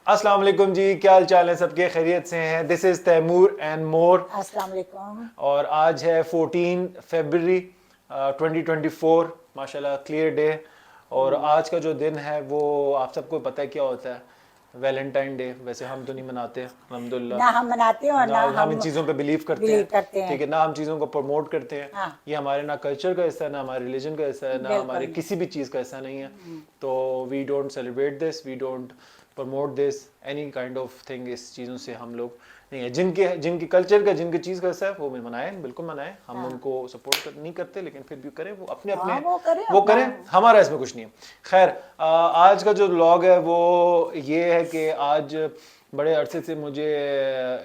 अस्सलाम वालेकुम जी, क्या हाल चाल है सबके? खैरियत से हैं? This is Taimur and more. अस्सलाम वालेकुम। और आज है 14 फरवरी 2024, माशाल्लाह क्लियर डे। और आज का जो दिन है वो आप सबको पता है क्या होता है? Valentine day. वैसे हम तो नहीं मनाते ना अल्हम्दुलिल्लाह, हम मनाते हैं और ना ना हम इन हम चीज़ों पे बिलीव करते बिलीव हैं, करते हैं। ठीक है, ना हम चीज़ों को प्रमोट करते हैं। हाँ, ये हमारे ना कल्चर का हिस्सा है, ना हमारे रिलीजन का हिस्सा है, ना हमारे बिल्कुल। किसी भी चीज़ का हिस्सा नहीं है। तो we don't celebrate this, we don't promote this any kind of thing. इस चीज़ों से हम लोग नहीं है, जिनके जिनके कल्चर का जिनके चीज़ का हिस्सा है वो मनाएं, बिल्कुल मनाएं। हम हाँ, उनको सपोर्ट नहीं करते, लेकिन फिर भी करें, वो अपने अपने हाँ वो करें वो अपना। करें, हमारा इसमें कुछ नहीं है। खैर, आज का जो व्लॉग है वो ये है कि आज बड़े अरसे से मुझे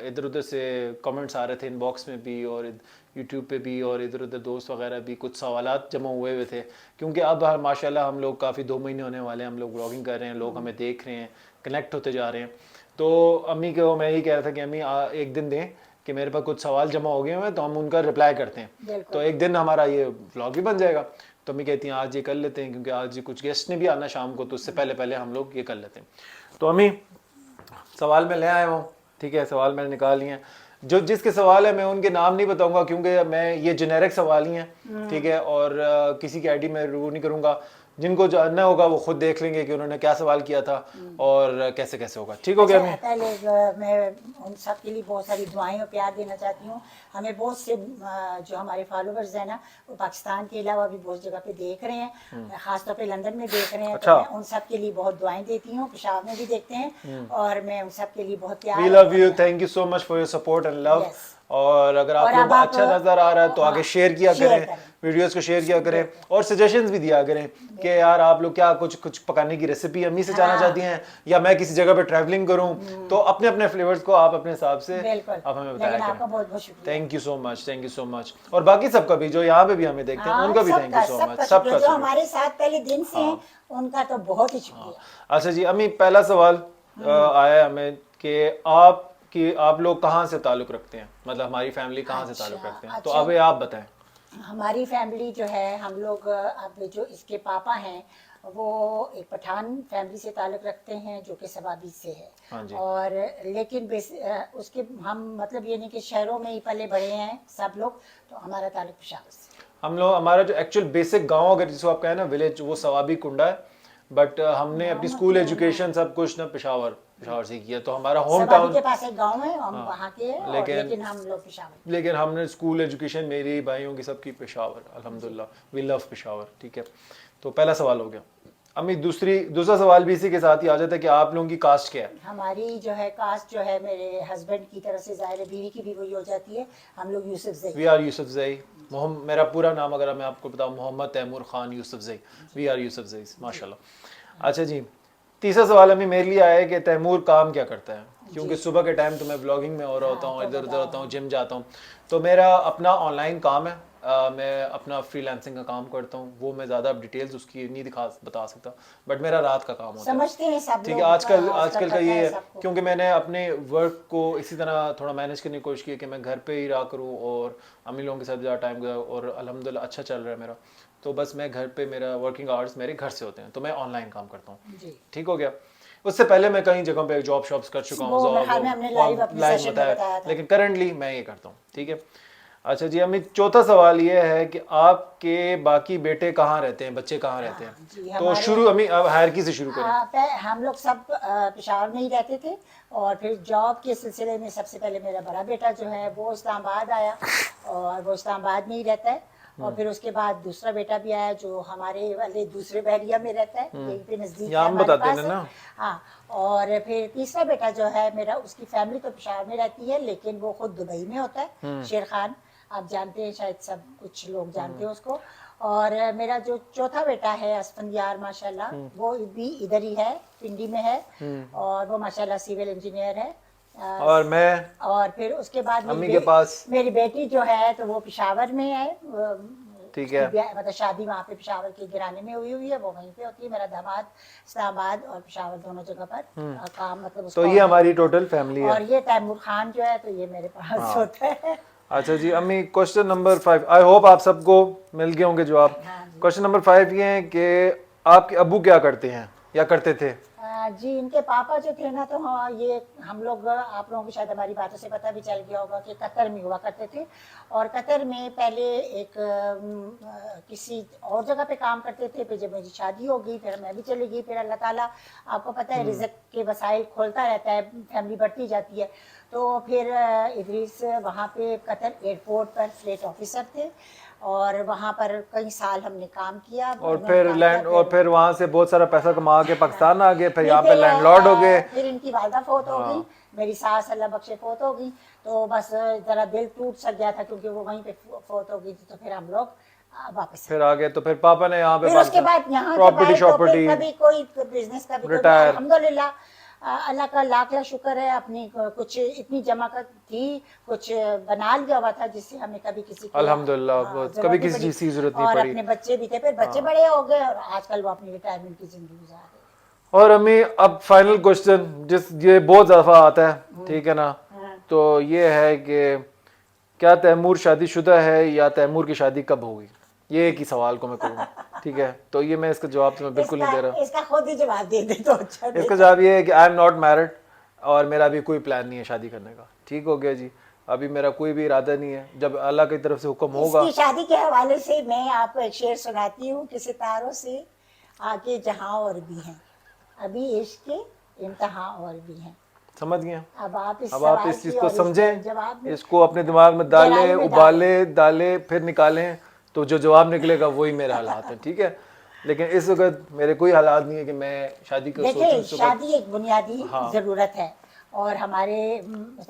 इधर उधर से कमेंट्स आ रहे थे, इनबॉक्स में भी और यूट्यूब पे भी, और इधर उधर दोस्त वगैरह भी कुछ सवालात जमा हुए हुए थे। क्योंकि अब माशाल्लाह हम लोग काफ़ी 2 महीने होने वाले हैं, हम लोग व्लॉगिंग कर रहे हैं, लोग हमें देख रहे हैं, कनेक्ट होते जा रहे हैं। तो अम्मी को मैं यही कह रहा था कि अम्मी एक दिन दें कि मेरे पास कुछ सवाल जमा हो गए हैं, तो हम उनका रिप्लाई करते हैं, तो बिल्कुल। एक दिन हमारा ये व्लॉग भी बन जाएगा। तो अम्मी कहती हैं आज ये कर लेते हैं, क्योंकि आज कुछ गेस्ट ने भी आना शाम को, तो उससे पहले पहले हम लोग ये कर लेते हैं। तो अम्मी, सवाल मैं ले आया हूँ, ठीक है, सवाल मैंने निकाल लिए हैं। जो जिसके सवाल है मैं उनके नाम नहीं बताऊंगा, क्योंकि मैं ये जेनेरिक सवाल ही हैं, ठीक है, और किसी की आईडी में रिव्यू नहीं करूंगा। जिनको जानना होगा वो खुद देख लेंगे कि उन्होंने क्या सवाल किया था और कैसे कैसे होगा। ठीक हो अच्छा, गया मैं? पहले मैं उन सब के लिए बहुत सारी दुआएं और प्यार देना चाहती हूँ। हमें बहुत से जो हमारे फॉलोवर्स हैं ना, वो पाकिस्तान के अलावा भी बहुत जगह पे देख रहे हैं, ख़ासतौर पे लंदन में देख रहे हैं। तो अच्छा, मैं उन सब के लिए बहुत दुआएं देती हूँ। पेशावर में भी देखते हैं और मैं उन सब के लिए बहुत वी प्यार लव यू, और thank you so much for your support and love. Yes. और अगर और आपको अब आप अच्छा नज़र आ रहा है तो आगे हाँ, शेयर किया शेयर करें, करें। वीडियोस को शेयर किया करें, बिल्कुल, और सजेशंस भी दिया करें कि यार आप लोग क्या कुछ कुछ पकाने की रेसिपी अम्मी से जानना चाहती हाँ। हैं, या मैं किसी जगह पे ट्रैवलिंग करूं, तो अपने अपने फ्लेवर्स को आप अपने हिसाब से बिल्कुल, आप हमें बताया लेकिन करें। आपका बहुत बहुत शुक्रिया। Thank you so much, thank you so much. और बाकी सबका भी जो यहाँ पे भी हमें देखते हैं हाँ, उनका भी थैंक यू सबका सो मच, सबका शुक्रिया। सबका जो शुक्रिया। हमारे साथ पहले दिन से हैं, हाँ उनका तो बहुत ही हाँ। शुक्रिया। अच्छा जी अम्मी, पहला सवाल आया है हमें कि आप लोग कहाँ से ताल्लुक़ रखते हैं, मतलब हमारी फैमिली कहाँ से ताल्लुक़ अच्छा, रखते हैं, तो अच्छा। अब ये आप बताएं। हमारी फैमिली जो है, हम लोग अब जो इसके पापा हैं वो एक पठान फैमिली से ताल्लुक़ रखते हैं जो कि सवाबी से है। हाँ जी। और लेकिन उसके हम मतलब ये नहीं कि शहरों में ही पले बड़े हैं सब लोग, तो हमारा ताल्लुक़ पेशावर से। हम लोग, हमारा जो एक्चुअल बेसिक गांव अगर जिसको आप कहें ना विलेज, वो सवाबी कुंडा है। बट हमने गाँव अपनी स्कूल मतलब हाँ, एजुकेशन सब कुछ ना पेशावर पेशावर से किया, तो हमारा होम सवाबी टाउन। के पास एक गांव है, हम हाँ, वहाँ के हैं, और लेकिन लेकिन हम लोग पेशावर। लेकिन हमने स्कूल एजुकेशन मेरी भाइयों की सबकी पेशावर, जी। अल्हम्दुलिल्लाह वी लव पेशावर, ठीक है। तो पहला सवाल हो गया। अम्मी, दूसरा सवाल भी इसी के साथ ही आ जाता है कि आप लोगों की कास्ट क्या है? हमारी जो है कास्ट जो है, मेरे हस्बैंड की तरफ से ज़ाहिर है बीवी की भी वही हो जाती है। हम लोग यूसुफ जई। वी आर यूसुफ जई। मेरा पूरा नाम अगर मैं आपको बताऊं, मोहम्मद तैमूर खान यूसुफ जई। वी आर यूसुफ जई, जी। माशाल्लाह। अच्छा जी, तीसरा सवाल अभी मेरे लिए आया है कि तैमूर काम क्या करता है, क्योंकि जी। सुबह के टाइम तो मैं ब्लॉगिंग में हो रहा होता हाँ, हूँ, तो इधर उधर बताओ। होता हूँ, जिम जाता हूँ। तो मेरा अपना ऑनलाइन काम है, मैं अपना फ्रीलांसिंग का काम करता हूँ, वो मैं ज़्यादा डिटेल्स उसकी नहीं बता सकता, बट मेरा रात का काम होता है, समझते हैं सब ठीक है। लोग, आजकल आजकल आजकल का पता ये है है, सबको। क्योंकि मैंने अपने वर्क को इसी तरह थोड़ा मैनेज करने की कोशिश की कि मैं घर पे ही रहा करूँ और अम्मी लोगों के साथ ज़्यादा टाइम गया, और अल्हम्दुलिल्लाह अच्छा चल रहा है मेरा। तो बस मैं घर पे, मेरा वर्किंग आवर्स मेरे घर से होते हैं, तो मैं ऑनलाइन काम करता हूँ, जी। ठीक हो गया। उससे पहले मैं कई जगहों पे जॉब शॉप्स कर चुका हूँ, वो मेरे ख्याल में हमने लाइव अपने लाइव सेशन में बताया, बताया था। लेकिन करंटली मैं ये करता हूँ, ठीक है। अच्छा जी अमित, चौथा सवाल ये है कि आपके बाकी बेटे कहाँ रहते हैं, बच्चे कहाँ रहते हैं? हाँ जी, तो हमारे शुरू अमित, अब हायरकी से शुरू करें। हम लोग सब पेशावर में ही रहते थे, और फिर जॉब के सिलसिले में सबसे पहले मेरा बड़ा बेटा जो है वो इस्लामाबाद आया, और वो इस्लामाबाद में ही रहता है। और फिर उसके बाद दूसरा बेटा भी आया जो हमारे वाले दूसरे बहरिया में रहता है, यहीं पे नज़दीक है, यहाँ हम हमारे बताते पास हैं है। ना। हाँ, और फिर तीसरा बेटा जो है मेरा, उसकी फैमिली तो पेशावर में रहती है, लेकिन वो खुद दुबई में होता है, शेर खान। आप जानते हैं शायद, सब कुछ लोग जानते हैं उसको। और मेरा जो चौथा बेटा है असफंदियार, माशाल्लाह वो भी इधर ही है, पिंडी में है, और वो माशाल्लाह सिविल इंजीनियर है। और मैं और फिर उसके बाद अम्मी के पास, मेरी बेटी जो है तो वो पेशावर में है। ठीक उसकी है। मतलब शादी वहाँ पे पेशावर के गिराने में हुई हुई है, वो वहीं पे होती है। मेरा दामाद इस्लामाबाद और पेशावर दोनों जगह पर काम, मतलब तो उसका ये ऑनलाइन हमारी होता टोटल फैमिली है। है। और ये तैमूर खान जो है तो ये मेरे पास हाँ। होता है। अच्छा जी अम्मी, क्वेश्चन नंबर 5, आई होप आप सबको मिल गए होंगे जवाब। हाँ जी। क्वेश्चन नंबर 5 ये है कि आपके अब्बू क्या करते हैं या करते थे? जी इनके पापा जो थे ना, तो हाँ ये हम लोग, आप लोगों को शायद हमारी बातों से पता भी चल गया होगा कि कतर में हुआ करते थे। और कतर में पहले एक किसी और जगह पे काम करते थे, फिर जब मेरी शादी हो गई फिर मैं भी चली गई। फिर अल्लाह ताला, आपको पता है रिज़्क के वसाइल खोलता रहता है, फैमिली बढ़ती जाती है। तो फिर इदरीस वहाँ पे कतर एयरपोर्ट पर फ्लाइट ऑफिसर थे, और वहाँ पर कई साल हमने काम किया। और उन्होंने फिर काम लैंड, किया, और फिर फिर वहां से बहुत सारा पैसा कमा के पाकिस्तान आ गए, फिर यहाँ पे फिर, लैंडलॉर्ड हो गए। फिर इनकी वालदा फोत हो गई, हाँ। मेरी सास अल्लाह बख्शे फोत हो गई। तो बस जरा दिल टूट सा गया था, क्योंकि वो वहीं पे फोत हो गई थी। तो फिर हम लोग वापस फिर आ गए, तो फिर पापा ने यहाँ पे फिर उसके बाद यहाँ जब प्रॉपर्टी आए तो फिर शॉपर्टी कभी कोई बिजनेस का भी कोई, रिटायर। अल्हम्दुलिल्लाह अल्लाह का लाख लाख शुक्र है, अपनी कुछ इतनी जमा कर थी, कुछ बना लिया हुआ था जिससे हमें कभी किसी की अल्हम्दुलिल्लाह, जरूरत कभी नहीं किसी पड़ी। चीज की जरूरत नहीं और पड़ी। अपने बच्चे भी थे, फिर बच्चे बड़े हो गए और आजकल वो अपनी रिटायरमेंट की जिंदगी गुजार रहे हैं। और अम्मी अब फाइनल क्वेश्चन, जिस ये बहुत दफा आता है, ठीक है ना, तो ये है कि क्या तैमूर शादीशुदा है या तैमूर की शादी कब होगी? ये एक ही सवाल को मैं करूँगा, ठीक है? तो ये मैं इसका जवाब तुम्हें बिल्कुल नहीं दे रहा। इसका खुद ही जवाब दे दे तो अच्छा इसका जवाब ये है कि आई एम नॉट मैरिड, और मेरा अभी कोई प्लान नहीं है शादी करने का। ठीक हो गया जी, अभी मेरा कोई भी इरादा नहीं है। जब अल्लाह की तरफ से हुक्म होगा। इसकी शादी के हवाले से मैं आपको एक शेर सुनाती हूँ कि सितारों से आगे जहां और भी हैं, अभी इश्क के इम्तहां और भी हैं। समझ गए? अब आप इस चीज को जवाब समझें, में इसको अपने दिमाग में डालें, गहराई में उबाले डालें, फिर निकालें, तो जो जवाब निकलेगा वही मेरा हालात है, ठीक है? लेकिन इस वक्त मेरे कोई हालात नहीं है कि मैं शादी कर देखिए, सोचूं। शादी एक बुनियादी जरूरत है, और हमारे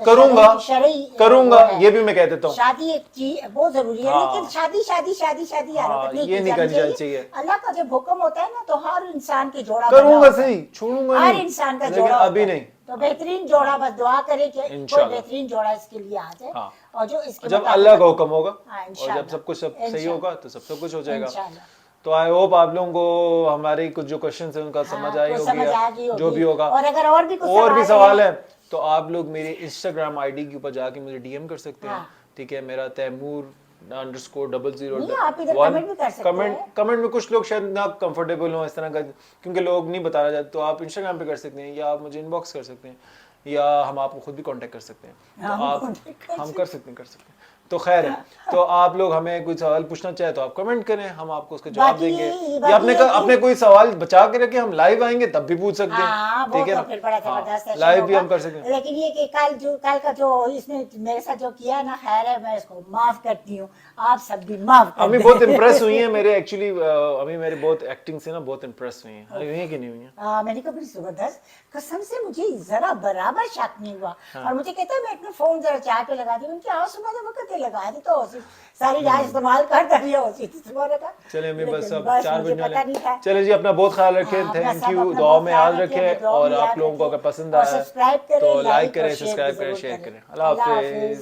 करूंगा, ये भी मैं कह देता हूँ। शादी एक चीज बहुत जरूरी है, लेकिन शादी शादी शादी शादी हरकत नहीं ये नहीं करनी चाहिए। अल्लाह का जब हुक्म होता है ना, तो हर इंसान के जोड़ा करूंगा सही, छोड़ूंगा हर नहीं, इंसान का लेकिन जोड़ा अभी नहीं। तो बेहतरीन जोड़ा, बस दुआ करे कि कोई बेहतरीन जोड़ा इसके लिए आ जाए। और जो इसके जब अल्लाह का हुक्म होगा, और जब सब कुछ सही होगा तो सब कुछ हो जाएगा। इंशाल्लाह। तो आई होप आप लोगों को हमारी कुछ जो क्वेश्चन है उनका समझ आई होगी, जो भी होगा। और अगर और भी सवाल है तो आप लोग मेरे इंस्टाग्राम आईडी के ऊपर जाके मुझे डीएम कर सकते हैं, ठीक है? मेरा तैमूर_00 कमेंट में कुछ लोग शायद ना कंफर्टेबल हो इस तरह का, क्योंकि लोग नहीं बताना चाहते, तो आप इंस्टाग्राम पे कर सकते हैं, या आप मुझे इनबॉक्स कर सकते हैं, या हम आपको खुद भी कांटेक्ट कर सकते हैं। तो आप हम कर सकते हैं। तो खैर है, तो आप लोग हमें कोई सवाल पूछना चाहे तो आप कमेंट करें, हम आपको उसका जवाब देंगे। या अपने कोई सवाल बचा के रखे, हम लाइव आएंगे तब भी पूछ सकते हैं, ठीक है ना? लाइव भी हम कर सकते हैं। लेकिन ये कि कल का जो इसने मेरे साथ जो किया ना, खैर है, मैं इसको माफ करती हूँ, आप सब भी माफ कर अम्मी बहुत इम्प्रेस हुई है मेरे, एक्चुअली अम्मी मेरे बहुत एक्टिंग से ना बहुत इम्प्रेस हुई हैं। हुई है कि नहीं हुई है? मैंने कहा बड़ी जबरदस्त, कसम से मुझे जरा बराबर शक नहीं हुआ। और मुझे कहता है मैं अपना फोन जरा चार्ज पे लगा दी, उनकी आवाज सुना तो वक्त लगा दी, तो सारी रात इस्तेमाल करता रहा होती थी तुम्हारा का। चलिए मैं बस अब बस 4 मुझे बजने पता नहीं था। वाले। चलिए जी, अपना बहुत ख्याल रखें, थैंक यू, दुआ में याद रखें, और आप लोगों को अगर पसंद आया तो लाइक करें, सब्सक्राइब करें, शेयर करें। अल्लाह हाफिज।